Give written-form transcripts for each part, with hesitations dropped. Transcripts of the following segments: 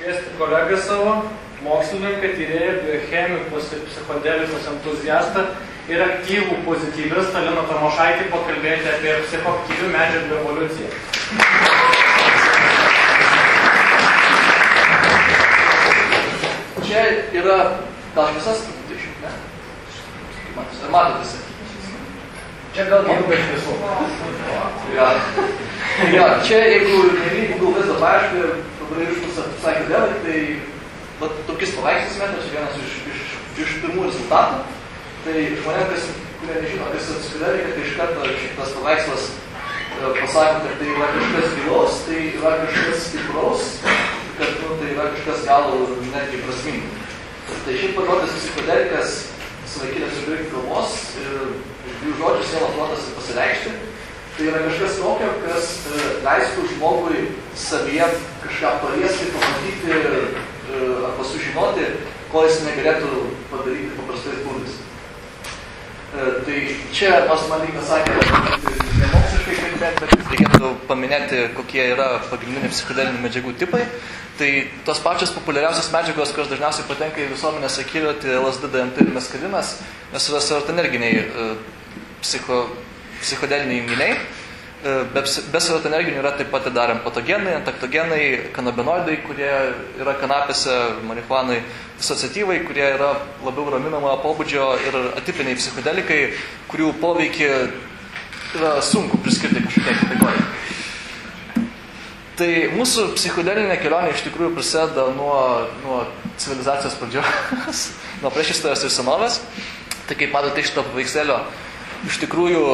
pakviesti kolegą savo, mokslininką, tyrėją, biochemikus ir psichodelikos entuziastą ir aktyvų pozityvistą Liną Tamošaitį pakalbėti apie psichoaktyvių medžiagų evoliuciją. Čia yra gal šviesas, ne? Ar matote visi? Čia gal Labai šviesu. Ja, čia jeigu Google vaizdo paiešką ir pabraižus psichodelai, tai tokius paveikslus metas, čia vienas iš pirmų rezultatų. Tai žmonėm, kurie nežino, kas yra psichodelika, tai iš karto šitas paveikslas pasako, kad tai yra kažkas gilaus, tai yra kažkas stipraus, kad tai yra kažkas gal netgi prasmingo. Tai šiaip pažodis psichodelikas savaikėlės iš graikų kalbos ir jų žodžių sielos protas ir pasireikšti. Tai yra kažkas tokio, kas leistų žmogui savyje kažką paliesti, pamatyti arba sužinoti, ko jis negalėtų padaryti paprastais būdais. Tai čia, nors man lyg pasakė, nemoksliškai kalbėti, bet reikėtų paminėti, kokie yra pagrindiniai psichodelinių medžiagų tipai. Tai tos pačios populiariausios medžiagos, kurios dažniausiai patenka į visuomenės akiratį, LSD, DMT ir meskalinas, nes yra serotonerginiai psichodeliniai junginiai. Be serotonerginių yra taip pat dar empatogenai, antaktogenai, kanabinoidai, kurie yra kanapėse, marihuanai, disociatyvai, kurie yra labiau raminamojo pobūdžio ir atipiniai psichodelikai, kurių poveikį yra sunku priskirti kažkokiai kategorijai. Tai mūsų psichodelinė kelionė iš tikrųjų prasideda nuo civilizacijos pradžios, nuo priešistorės ir senovės. Tai kaip matote iš to paveikslėlio, iš tikrųjų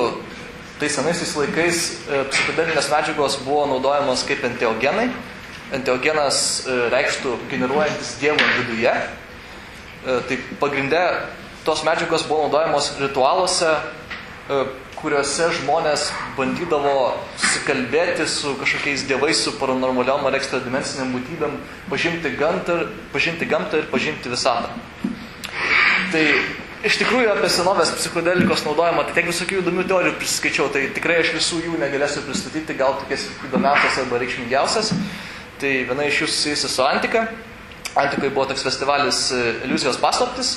tai senaisiais laikais psichodelinės medžiagos buvo naudojamos kaip enteogenai. Enteogenas reikštų generuojantis dievą viduje. Tai pagrinde tos medžiagos buvo naudojamos ritualuose, kuriuose žmonės bandydavo susikalbėti su kažkokiais dievais, su paranormaliom ar ekstradimensinėm būtybėm, pažinti gamtą ir pažinti visatą. Tai iš tikrųjų apie senovės psichodelikos naudojimą, tai tiek visokių įdomių teorijų prisiskaičiau, tai tikrai aš visų jų negalėsiu pristatyti, gal tokias įdomiausias arba reikšmingiausias. Tai viena iš jų susijusi su antika. Antikoje buvo toks festivalis Iliuzijos paslaptis.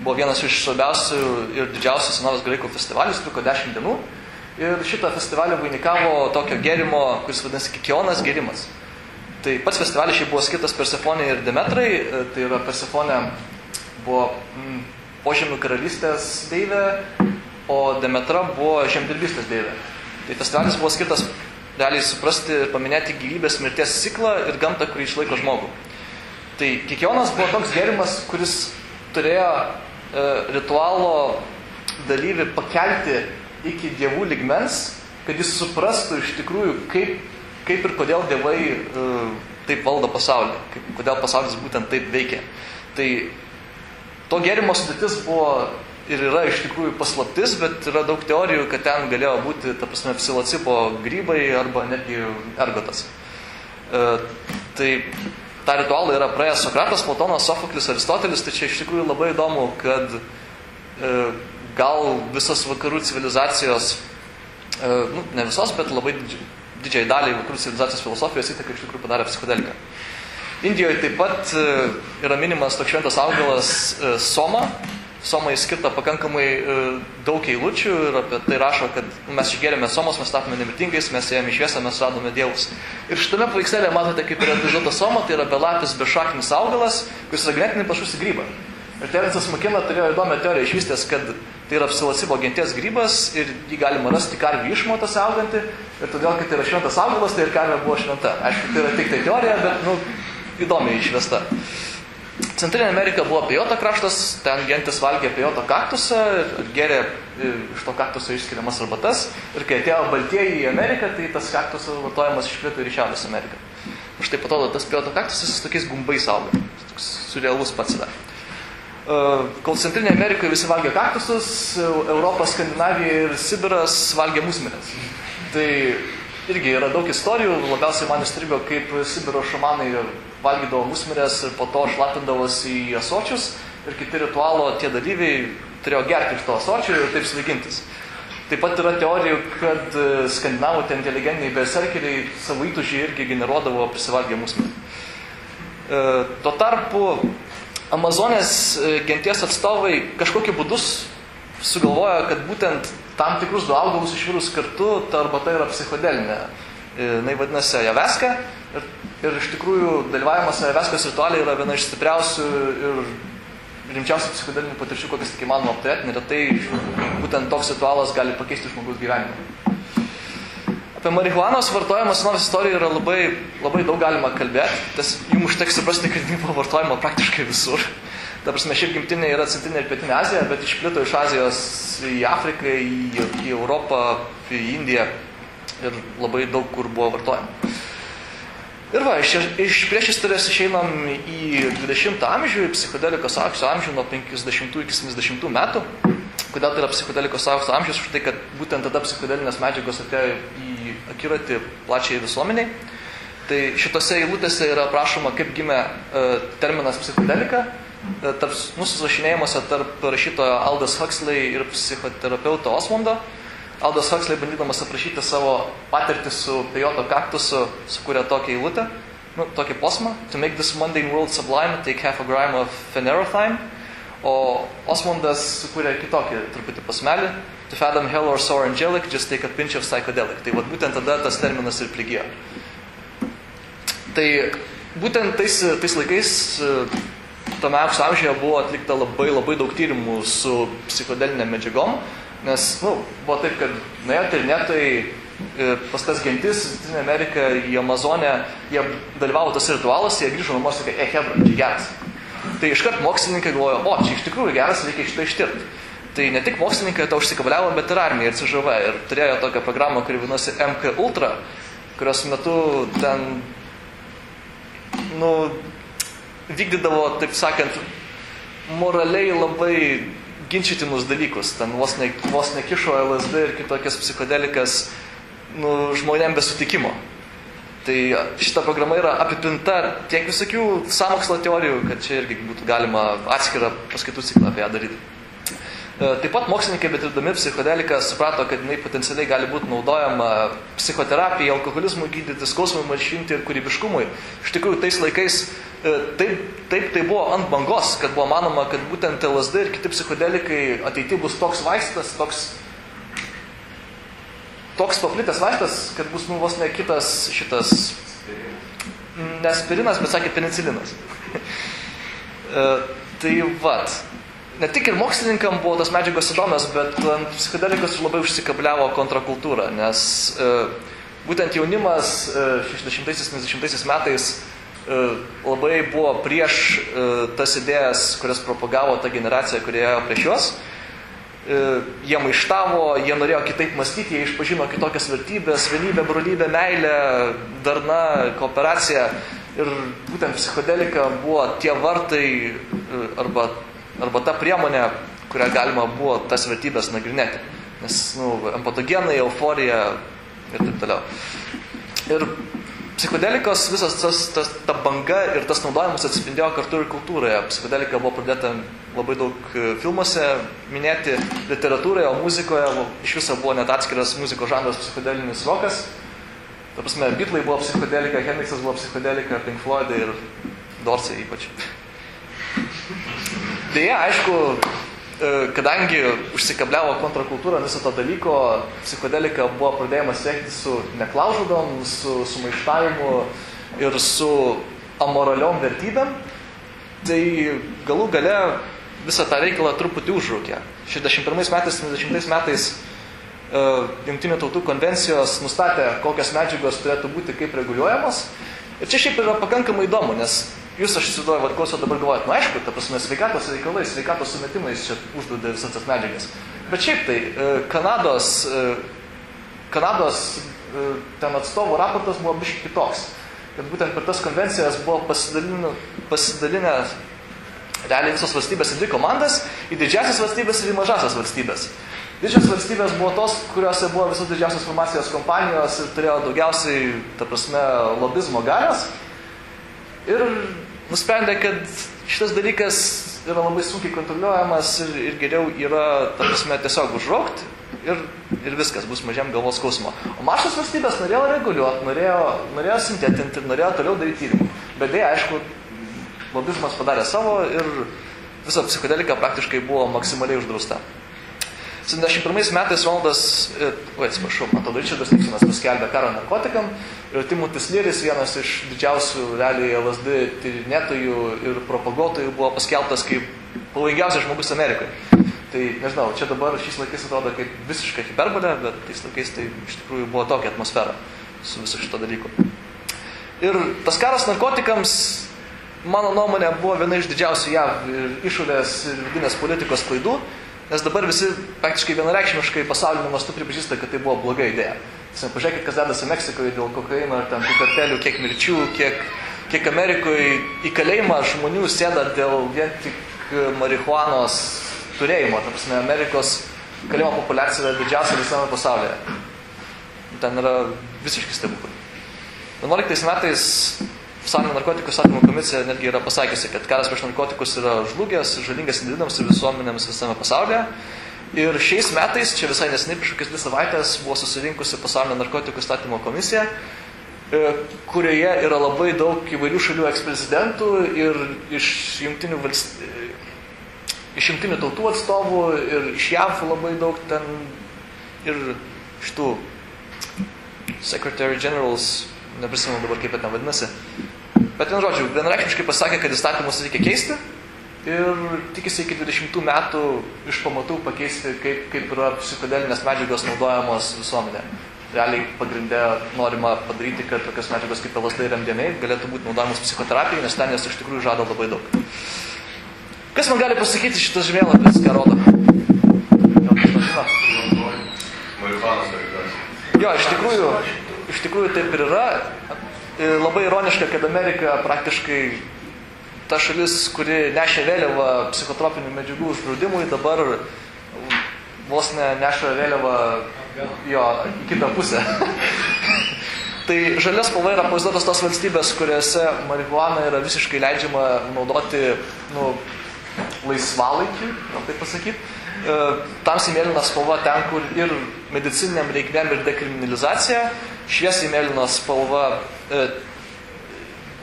Buvo vienas iš svarbiausių ir didžiausių senovės graikų festivalių, truko 10 dienų. Ir šitą festivalį vainikavo tokio gėrimo, kuris vadinasi Kikionas gėrimas. Tai pats festivalis šiaip buvo skirtas Persefonei ir Demetrai. Tai yra Persefonė buvo požemių karalystės deivė, o Demetra buvo žemdirbystės deivė. Tai festivalis buvo skirtas realiai suprasti ir paminėti gyvybės mirties ciklą ir gamtą, kurį išlaiko žmogų. Tai Kikionas buvo toks gėrimas, kuris turėjo ritualo dalyvį pakelti iki dievų lygmens, kad jis suprastų iš tikrųjų, kaip ir kodėl dievai taip valdo pasaulį, kodėl pasaulis būtent taip veikia. Tai to gėrimo sudėtis buvo ir yra iš tikrųjų paslaptis, bet yra daug teorijų, kad ten galėjo būti, ta prasme, psilocibo grybai arba netgi ergotas. Tai tą ritualą yra praėjęs Sokratas, Platonas, Sofoklis, Aristotelis, tai čia iš tikrųjų labai įdomu, kad gal visos vakarų civilizacijos, ne visos, bet labai didžiai daliai vakarų civilizacijos filosofijos įtaką iš tikrųjų padarė psichodelika. Indijoje taip pat yra minimas toks šventas augalas soma. Somai skirta pakankamai daug eilučių ir apie tai rašo, kad mes išgėrėme somos, mes tapome nemirtingais, mes ėjome į šviesą, mes radome dievus. Ir šitame paveikslėlė matote, kaip yra atvaizduota soma, tai yra belapis, bešaknis augalas, kuris yra ganėtinai panašus į grybą. Ir Terensas McKenna turėjo įdomią teoriją išvystęs, kad tai yra psilocibo genties grybas ir jį galima rasti karvių išmatose augantį. Ir todėl, kad tai yra šventas augalas, tai ir karvė buvo šventa. Aišku, tai yra tik tai teorija, bet įdomiai išvesta. Centrinė Amerika buvo pejoto kraštas, ten gentis valgė pejoto kaktusą ir gėrė iš to kaktuso išskiriamas arbatas. Ir kai atėjo baltieji į Ameriką, tai tas kaktuso vartojimas išplito ir į Šiaurės Ameriką. Štai po to tas pejoto kaktusas su tokiais gumbais auga. Toks surrealus pats yra. Kol Centrinė Amerikoje visi valgė kaktusus, Europa, Skandinavija ir Sibiras valgė musmires. Tai irgi yra daug istorijų, labiausiai man įstrigo, kaip Sibiro šamanai valgydavo musmires ir po to šlapindavosi į ąsočius ir kiti ritualo tie dalyviai turėjo gerti iš to ąsočio ir taip svaigintis. Taip pat yra teorijų, kad skandinavų tie inteligentiniai berserkeriai savo įtūžį irgi generuodavo prisivalgę musmirį. Tuo tarpu Amazonės genties atstovai kažkokiu būdus sugalvojo, kad būtent tam tikrus du augalus išvirus kartu, ta arbata yra psichodelinė. Jinai vadinasi ayahuasca ir iš tikrųjų dalyvavimas ayahuascos ritualiai yra viena iš stipriausių ir rimčiausių psichodelinių patirčių, kokias tik įmanoma apturėti. Neretai būtent toks ritualas gali pakeisti žmogaus gyvenimą. Apie marihuanos vartojimą senovės istorijoje yra labai daug galima kalbėti. Jums užteks suprasti, kad jinai buvo vartojama praktiškai visur. Ta prasme, šiaip gimtinė yra Centrinė ir Pietinė Azija, bet išplito iš Azijos į Afriką, į Europą, į Indiją ir labai daug kur buvo vartojama. Ir va, iš priešistorės išeinam į 20 amžių, į psichodelikos aukso amžių nuo 50 iki 70 metų. Kodėl tai yra psichodelikos aukso amžius? Už tai, kad būtent tada psichodelinės medžiagos atėjo į akiratį plačiai visuomeniai. Tai šitose eilutėse yra aprašoma, kaip gimė terminas psichodelika. Susirašinėjimuose tarp rašytojo Aldous Huxley ir psichoterapeuto Osmondo. Aldous Huxley, bandydamas aprašyti savo patirtį su pejoto kaktusu, sukūrė tokią eilutę, tokį posmą. To make this mundane world sublime, take half a gram of phenerothine. O Osmondas sukūrė kitokį truputį posmelį. To fathom hell or soar angelic, just take a pinch of psychedelic. Tai vat būtent tada tas terminas ir prigijo. Tai būtent tais laikais tame aukso amžiuje buvo atlikta labai daug tyrimų su psichodelinėm medžiagom, nes, buvo taip, kad nuėjo tyrinėtojai pas tas gentis, Centrinė Amerika, į Amazonę, jie dalyvavo tas ritualas, jie grįžo namo ir sakė, hebra, čia geras. Tai iškart mokslininkai galvojo, čia iš tikrųjų geras, reikia šitą ištirti. Tai ne tik mokslininkai to užsikabliavo, bet ir armija ir CŽV. Ir turėjo tokią programą, kuri vadinosi MK Ultra, kurios metu ten, vykdydavo, taip sakant, moraliai labai ginčytinus dalykus. Ten vos nekišo LSD ir kitokias psichodelikas žmonėm be sutikimo. Tai šita programa yra apipinta tiek visokių sąmokslo teorijų, kad čia irgi būtų galima atskirą paskaitų ciklą apie ją daryti. Taip pat mokslininkai, betirdami psichodeliką, suprato, kad jinai potencialiai gali būti naudojama psichoterapijai, alkoholizmui gydyti, skausmui malšinti ir kūrybiškumui. Iš tikrųjų, tais laikais tai buvo ant bangos, kad buvo manoma, kad būtent LSD ir kiti psichodelikai ateity bus toks vaistas, toks paplitęs vaistas, kad bus vos ne kitas šitas, ne aspirinas, bet sakė penicilinas. Tai vat. Ne tik ir mokslininkam buvo tas medžiagos įdomios, bet ant psichodelikos labai užsikabliavo kontrakultūrą, nes būtent jaunimas 60-70 metais labai buvo prieš tas idėjas, kurias propagavo ta generacija, kurie ėjo prieš juos. Jie maištavo, jie norėjo kitaip mąstyti, jie išpažino kitokias vertybės, vienybę, brolybę, meilę, darna, kooperaciją. Ir būtent psichodelika buvo tie vartai arba ta priemonė, kurią galima buvo tas vertybės nagrinėti. Nes, empatogenai, euforija ir taip toliau. Ir psichodelikos visas ta banga ir tas naudojimas atspindėjo kartu ir kultūroje. Psichodelika buvo pradėta labai daug filmuose minėti, literatūroje, o muzikoje iš viso buvo net atskiras muzikos žanras psichodelinis rokas. Ta prasme, Beatlai buvo psichodelika, Hendrixas buvo psichodelika, Pink Floydai ir Dorsai ypač. Deja, aišku, kadangi užsikabliavo kontrakultūrą viso to dalyko, psichodelika buvo pradėjimas siekti su neklaužudom, su maištavimu ir su amoraliom vertybėm, tai galų gale visą tą reikalą truputį užrūkė. 61 metais, 70 metais Jungtinių tautų konvencijos nustatė, kokios medžiagos turėtų būti kaip reguliuojamos. Ir čia šiaip yra pakankamai įdomu, nes jūs, aš įsivaizduoju, klausau dabar galvojat, aišku, ta prasme, sveikatos reikalais, sveikatos sumetimais čia užduodė visas tas medžiagas. Bet šiaip tai, Kanados ten atstovų raportas buvo biškai kitoks. Kad būtent per tas konvencijas buvo pasidalinę realiai visos valstybės į dvi komandas, į didžiasias valstybės ir į mažasias valstybės. Didžias valstybės buvo tos, kuriuose buvo visos didžiausios farmacijos kompanijos ir turėjo daugiausiai, ta prasme, lobizmo galios. Ir nusprendė, kad šitas dalykas yra labai sunkiai kontroliuojamas ir geriau yra, ta prasme, tiesiog užraukti ir viskas, bus mažiam galvos skausmo. O mažos valstybės norėjo reguliuoti, norėjo sintetinti ir norėjo toliau daryti tyrimų. Bet dėja, aišku, lobizmas padarė savo ir visa psichodelika praktiškai buvo maksimaliai uždrausta. 71 metais Ronaldas, Richardas Nixonas paskelbė karą narkotikam ir Timothy's Leary's, vienas iš didžiausių realiai LSD tyrinėtojų ir propaguotojų, buvo paskelbtas kaip pavojingiausias žmogus Amerikoje. Tai nežinau, čia dabar šiais laikais atrodo kaip visiška hiperbolė, bet tais laikais tai iš tikrųjų buvo tokia atmosfera su viso šito dalyku. Ir tas karas narkotikams, mano nuomonė, buvo viena iš didžiausių JAV ir išorės ir vidinės politikos klaidų, nes dabar visi praktiškai vienareikšmiškai pasauliniu mastu pripažįsta, kad tai buvo bloga idėja. Pažiūrėkit, kas dedasi Meksikoje dėl kokaino, ar ten tų kartelių, kiek mirčių, kiek Amerikoje į kalėjimą žmonių sėda dėl vien tik marihuanos turėjimo. Ta prasme, Amerikos kalėjimo populiacija yra didžiausia visame pasaulyje. Ten yra visiškai stebuklai. 11 metais Pasaulinė narkotikų statymo komisija netgi yra pasakiusi, kad karas prieš narkotikus yra žlugęs, žalingas individams ir visuomenėms visame pasaulyje. Ir šiais metais, čia visai neseniai, prieš kokias 2 savaitės, buvo susirinkusi Pasaulinė narkotikų statymo komisija, kurioje yra labai daug įvairių šalių eksprezidentų ir iš jungtinių tautų atstovų ir iš JAV labai daug ten ir iš tų Secretary Generals, neprisimenu dabar kaip ten vadinasi. Bet vien žodžiu, vienareikšmiškai pasakė, kad įstatymus reikia keisti ir tikisi iki 20 metų iš pamatų pakeisti, kaip yra psichodelinės medžiagos naudojamos visuomenė. Realiai pagrindė norima padaryti, kad tokios medžiagos kaip LSD ir MDMA galėtų būti naudojamos psichoterapijai, nes ten jos iš tikrųjų žada labai daug. Kas man gali pasakyti šitas žemėlapis, ką rodo? Jo, iš tikrųjų taip ir yra. Labai ironiška, kad Amerika praktiškai ta šalis, kuri nešė vėliavą psichotropinių medžiagų uždraudimui, dabar vos neša vėliavą jo į kitą pusę. Tai žalia spalva yra pavaizduotos tos valstybės, kuriuose marihuana yra visiškai leidžiama naudoti laisvalaikiu, taip pasakyti. Tamsiai mėlyna spalva ten, kur ir medicininiam reikmėm ir dekriminalizacija, šviesiai mėlyna spalva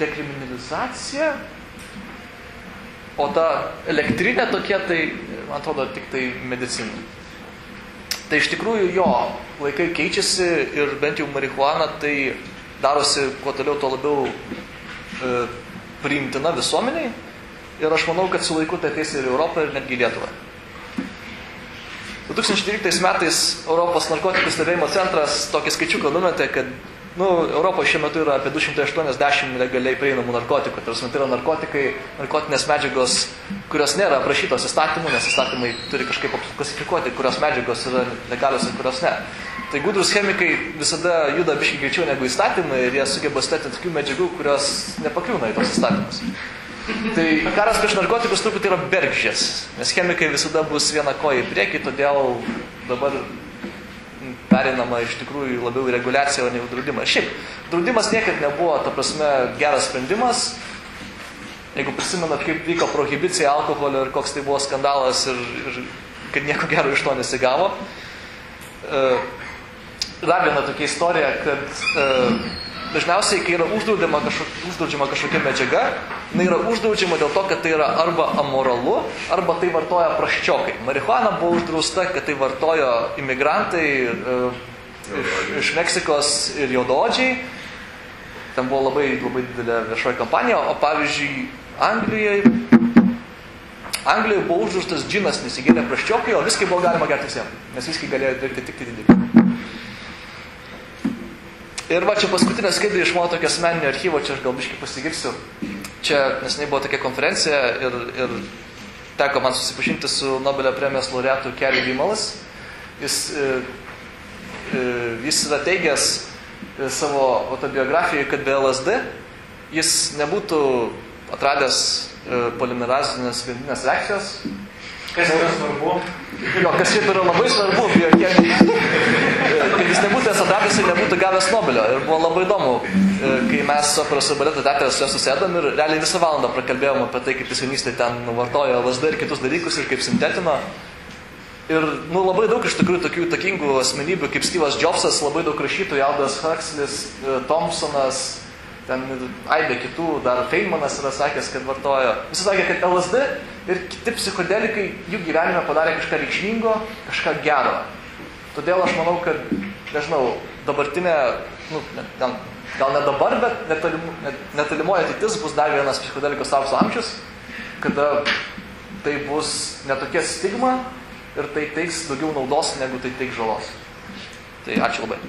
dekriminalizacija, o ta elektrinė tokia, tai, man atrodo, tik tai medicina. Tai iš tikrųjų jo, laikai keičiasi ir bent jau marihuana tai darosi kuo toliau, tuo labiau priimtina visuomeniai ir aš manau, kad su laiku tai ateis ir Europą ir netgi Lietuvą. 2013 metais Europos narkotikų stebėjimo centras tokį skaičiuką numetė, kad Europoje šiuo metu yra apie 280 legaliai prieinamų narkotikų. Tai yra narkotikai, narkotinės medžiagos, kurios nėra aprašytos įstatymų, nes įstatymai turi kažkaip klasifikuoti, kurios medžiagos yra legalios ir kurios ne. Tai gudrus chemikai visada juda biškai greičiau negu įstatymai ir jie sugeba stėti tokių medžiagų, kurios nepakliūna į tos įstatymus. Tai karas prieš narkotikus truputį yra bergždžias, nes chemikai visada bus viena koja į priekį, todėl dabar pereinama iš tikrųjų labiau į reguliaciją, o ne į draudimą. Šiaip, draudimas niekad nebuvo, ta prasme, geras sprendimas. Jeigu prisimenat, kaip vyko prohibicija alkoholio ir koks tai buvo skandalas ir kad nieko gero iš to nesigavo. Dar viena tokia istorija, kad dažniausiai, kai yra uždraudžiama kažkokia medžiaga, jinai yra uždraudžiama dėl to, kad tai yra arba amoralu, arba tai vartoja prasčiokai. Marihuana buvo uždrausta, kad tai vartojo imigrantai iš Meksikos ir juodaodžiai. Ten buvo labai didelė viešoji kampanija, o pavyzdžiui, Anglijoje buvo uždraustas džinas, nes įgėlė prasčiokai, o viskai buvo galima gerti visiems, nes viskai galėjo daryti tik didelį. Ir va, čia paskutinė skaidrė iš mano tokio asmeninio archyvo, čia aš gal biškai pasigirsiu. Čia neseniai buvo tokia konferencija ir teko man susipažinti su Nobelio premijos laureatu Kerry Vimalas. Jis yra teigęs savo autobiografijoje, kad be LSD jis nebūtų atradęs polimerazinės grandinės reakcijos. Kas yra svarbu? Jo, kas šiaip yra labai svarbu biochemijai. Kad jis nebūtų atradęs ir nebūtų gavęs Nobelio. Ir buvo labai įdomu, kai mes su operos ir baleto teatre su juo susėdom ir realiai visą valandą prakalbėjom apie tai, kaip jis jaunystėje ten vartojo LSD ir kitus dalykus ir kaip sintetino. Ir labai daug iš tikrųjų tokių įtakingų asmenybių kaip Steve'as Jobsas, labai daug rašytojų, Aldous Huxley's, Thompsonas, ten aibė kitų, dar Feynmanas yra sakęs, kad vartojo. Visi sakė, kad LSD ir kiti psichodelikai jų gyvenime padarė kažką reikšmingo, kažką gero. Todėl aš manau, kad, nežinau, dabartinė, gal ne dabar, bet netolimoji ateitis bus dar vienas psichodelikos aukso amžius, kada tai bus netokia stigma ir tai teiks daugiau naudos, negu tai teiks žalos. Tai ačiū labai.